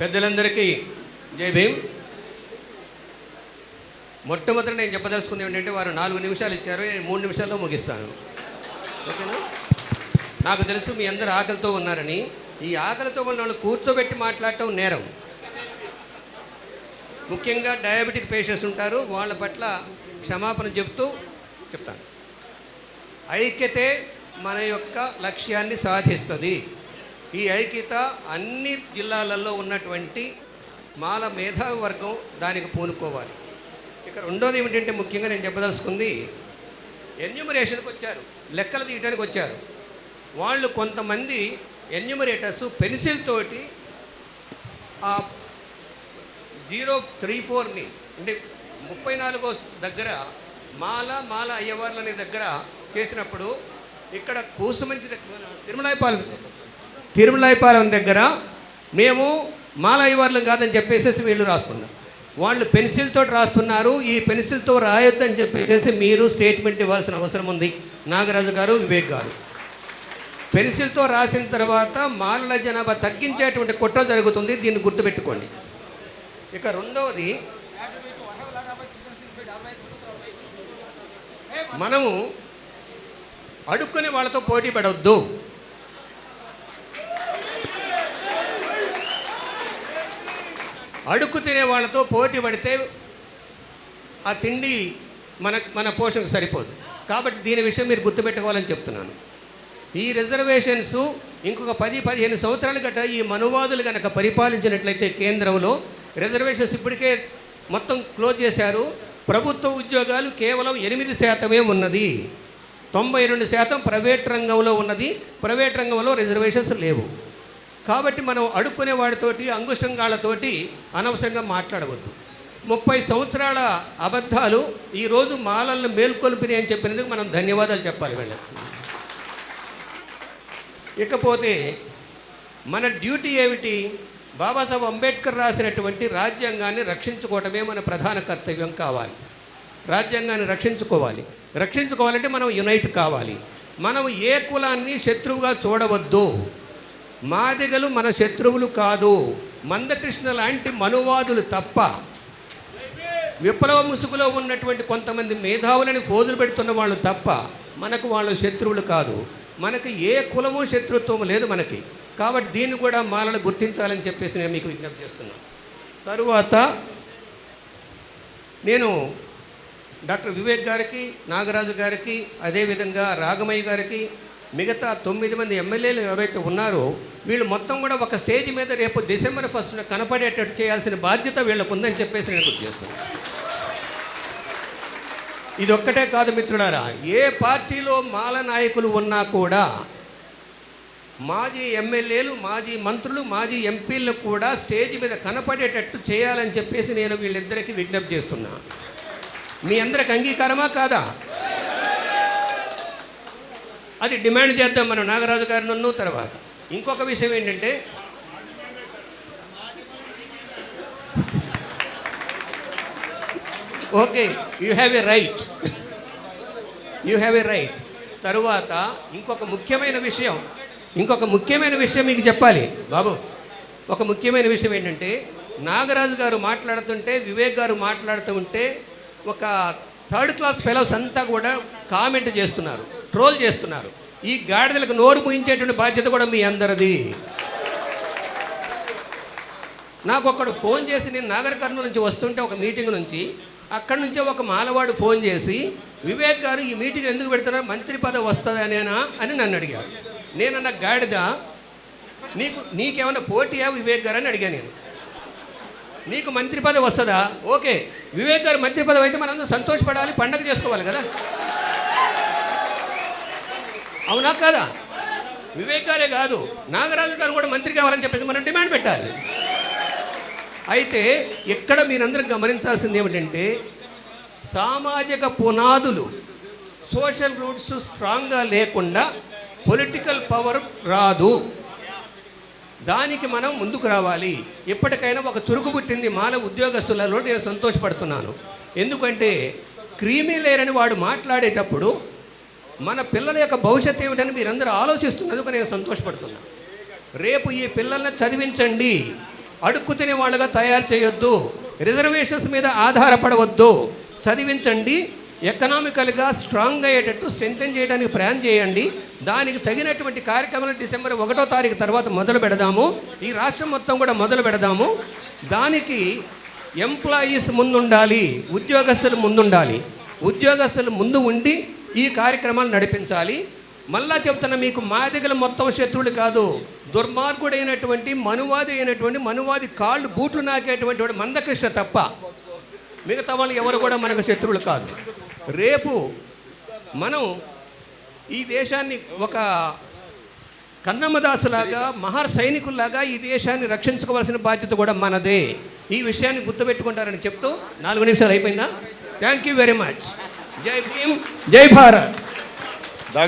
పెద్దలందరికీ జై భీమ్. మొట్టమొదటి నేను చెప్పదలుచుకుంది ఏంటంటే, వారు 4 నిమిషాలు ఇచ్చారు, 3 నిమిషాల్లో ముగిస్తాను. ఓకేనా? నాకు తెలుసు మీ అందరు ఆకలితో ఉన్నారని. ఈ ఆకలితో ఉన్న వాళ్ళు కూర్చోబెట్టి మాట్లాడటం నేరం. ముఖ్యంగా డయాబెటిక్ పేషెంట్స్ ఉంటారు, వాళ్ళ పట్ల క్షమాపణ చెప్తాను. ఐక్యతే మన యొక్క లక్ష్యాన్ని సాధిస్తుంది. ఈ ఐక్యత అన్ని జిల్లాలలో ఉన్నటువంటి మాల మేధావి వర్గం దానికి పూనుకోవాలి. ఇక రెండోది ఏమిటంటే, ముఖ్యంగా నేను చెప్పదలుచుకుంది, ఎన్యూమరేషన్కి వచ్చారు, లెక్కలు తీయడానికి వచ్చారు. వాళ్ళు కొంతమంది ఎన్యూమరేటర్స్ పెన్సిల్ తోటి ఆ 034ని అంటే 34 దగ్గర మాల అయ్యవార్లనే దగ్గర చేసినప్పుడు, ఇక్కడ కూసుమంచి తిరుమలాయపాలెం దగ్గర మేము మాల అయ్యవార్లం కాదని చెప్పేసి వీళ్ళు రాస్తున్నారు. వాళ్ళు పెన్సిల్ తోటి రాస్తున్నారు. ఈ పెన్సిల్తో రాయొద్దని చెప్పేసి మీరు స్టేట్మెంట్ ఇవ్వాల్సిన అవసరం ఉంది. నాగరాజు గారు, వివేక్ గారు, పెన్సిల్తో రాసిన తర్వాత మాలల జనాభా తగ్గించేటువంటి కుట్ర జరుగుతుంది. దీన్ని గుర్తుపెట్టుకోండి. ఇక రెండవది, మనము అడుక్కునే వాళ్ళతో పోటీ పడవద్దు. అడుక్కు తినే వాళ్ళతో పోటీ పడితే ఆ తిండి మన పోషణకు సరిపోదు. కాబట్టి దీని విషయం మీరు గుర్తుపెట్టుకోవాలని చెప్తున్నాను. ఈ రిజర్వేషన్స్ ఇంకొక 10-15 సంవత్సరాల గట్ట ఈ మనువాదులు కనుక పరిపాలించినట్లయితే కేంద్రంలో రిజర్వేషన్స్ ఇప్పటికే మొత్తం క్లోజ్ చేశారు. ప్రభుత్వ ఉద్యోగాలు కేవలం 8% ఉన్నది. 92% ప్రైవేట్ రంగంలో ఉన్నది. ప్రైవేట్ రంగంలో రిజర్వేషన్స్ లేవు. కాబట్టి మనం అడుక్కునే వాడితోటి, అంగుష్టంగాళ్ళతోటి అనవసరంగా మాట్లాడవద్దు. 30 సంవత్సరాల అబద్ధాలు ఈరోజు మాలలను మేల్కొల్పినాయి అని చెప్పినందుకు మనం ధన్యవాదాలు చెప్పాలి వీళ్ళకి. ఇకపోతే మన డ్యూటీ ఏమిటి? బాబాసాహెబ్ అంబేద్కర్ రాసినటువంటి రాజ్యాంగాన్ని రక్షించుకోవటమే మన ప్రధాన కర్తవ్యం కావాలి. రాజ్యాంగాన్ని రక్షించుకోవాలంటే మనం యునైట్ కావాలి. మనం ఏ కులాన్ని శత్రువుగా చూడవద్దు. మాదిగలు మన శత్రువులు కాదు. మందకృష్ణ లాంటి మనువాదులు తప్ప, విప్లవ ముసుగులో ఉన్నటువంటి కొంతమంది మేధావులని ఫోజులు పెడుతున్న వాళ్ళు తప్ప మనకు వాళ్ళు శత్రువులు కాదు. మనకి ఏ కులము శత్రుత్వం లేదు మనకి. కాబట్టి దీన్ని కూడా మాలను గుర్తించాలని చెప్పేసి నేను మీకు విజ్ఞప్తి చేస్తున్నాను. తరువాత నేను డాక్టర్ వివేక్ గారికి, నాగరాజు గారికి, అదేవిధంగా రాగమయ్య గారికి, మిగతా 9 మంది ఎమ్మెల్యేలు ఎవరైతే ఉన్నారో వీళ్ళు మొత్తం కూడా ఒక స్టేజ్ మీద రేపు December 1st కనపడేటట్టు చేయాల్సిన బాధ్యత వీళ్ళకు ఉందని చెప్పేసి నేను గుర్తు చేస్తున్నాను. ఇది ఒక్కటే కాదు మిత్రులారా, ఏ పార్టీలో మాల నాయకులు ఉన్నా కూడా మాజీ ఎమ్మెల్యేలు, మాజీ మంత్రులు, మాజీ ఎంపీలు కూడా స్టేజ్ మీద కనపడేటట్టు చేయాలని చెప్పేసి నేను వీళ్ళిద్దరికీ విజ్ఞప్తి చేస్తున్నా. మీ అందరికి అంగీకారమా కాదా? అది డిమాండ్ చేద్దాం మనం నాగరాజు గారిను. తర్వాత ఇంకొక విషయం ఏంటంటే, okay, you have a right. తరువాత ఇంకొక ముఖ్యమైన విషయం మీకు చెప్పాలి బాబు. ఒక ముఖ్యమైన విషయం ఏంటంటే, నాగరాజు గారు మాట్లాడుతుంటే, వివేక్ గారు మాట్లాడుతుంటే ఒక 3rd క్లాస్ ఫెలోస్ అంతా కూడా కామెంట్ చేస్తున్నారు, ట్రోల్ చేస్తున్నారు. ఈ గాడిదలకు నోరు ముయించేటువంటి బాధ్యత కూడా మీ అందరిది. నాకు ఒకడు ఫోన్ చేసి, నేను నాగర్ కర్నూలు నుంచి వస్తుంటే ఒక మీటింగ్ నుంచి, అక్కడి నుంచే ఒక మాలవాడు ఫోన్ చేసి, వివేక్ గారు ఈ మీటింగ్ ఎందుకు పెడుతున్నారు, మంత్రి పదవి వస్తుందనేనా అని నన్ను అడిగారు. నేనన్న గాడిద, నీకేమన్నా పోటీయా వివేక్ గారు అని అడిగాను నేను. నీకు మంత్రి పదవి వస్తుందా? ఓకే, వివేక్ గారు మంత్రి పదవి అయితే మనందరూ సంతోషపడాలి, పండగ చేసుకోవాలి కదా, అవునా కదా? వివేక్ గారే కాదు, నాగరాజు గారు కూడా మంత్రి కావాలని చెప్పేసి మనం డిమాండ్ పెట్టాలి. అయితే ఇక్కడ మీరందరూ గమనించాల్సింది ఏమిటంటే, సామాజిక పునాదులు, సోషల్ రూట్స్ స్ట్రాంగ్గా లేకుండా పొలిటికల్ పవర్ రాదు. దానికి మనం ముందుకు రావాలి. ఇప్పటికైనా ఒక చురుకు పుట్టింది మాల ఉద్యోగస్తులలో. నేను సంతోషపడుతున్నాను. ఎందుకంటే క్రీమీ లేరని వాడు మాట్లాడేటప్పుడు మన పిల్లల యొక్క భవిష్యత్తు ఏమిటని మీరందరూ ఆలోచిస్తున్నందుకు నేను సంతోషపడుతున్నాను. రేపు ఈ పిల్లల్ని చదివించండి. అడుక్కు తినే వాళ్ళుగా తయారు చేయొద్దు, రిజర్వేషన్స్ మీద ఆధారపడవద్దు, చదివించండి, ఎకనామికల్గా స్ట్రాంగ్ అయ్యేటట్టు స్ట్రెంథెన్ చేయడానికి ప్రయాణం చేయండి. దానికి తగినటువంటి కార్యక్రమాలు డిసెంబర్ 1వ తారీఖు తర్వాత మొదలు పెడదాము. ఈ రాష్ట్రం మొత్తం కూడా మొదలు పెడదాము. దానికి ఎంప్లాయీస్ ముందుండాలి, ఉద్యోగస్తులు ముందుండాలి. ఉద్యోగస్తులు ముందు ఉండి ఈ కార్యక్రమాలు నడిపించాలి. మళ్ళా చెప్తున్నా, మీకు మాదిగలు మొత్తం శత్రువులు కాదు. దుర్మార్గుడైనటువంటి మనువాది కాళ్ళు బూట్లు నాకేటువంటి వాడు మందకృష్ణ తప్ప మిగతా వాళ్ళు ఎవరు కూడా మనకు శత్రువులు కాదు. రేపు మనం ఈ దేశాన్ని ఒక కన్నమ్మదాసులాగా, మహా సైనికుల్లాగా ఈ దేశాన్ని రక్షించుకోవాల్సిన బాధ్యత కూడా మనదే. ఈ విషయాన్ని గుర్తుపెట్టుకుంటారని చెప్తూ 4 నిమిషాలు అయిపోయిందా? Thank you very much. జై భీమ్, జై భారత్.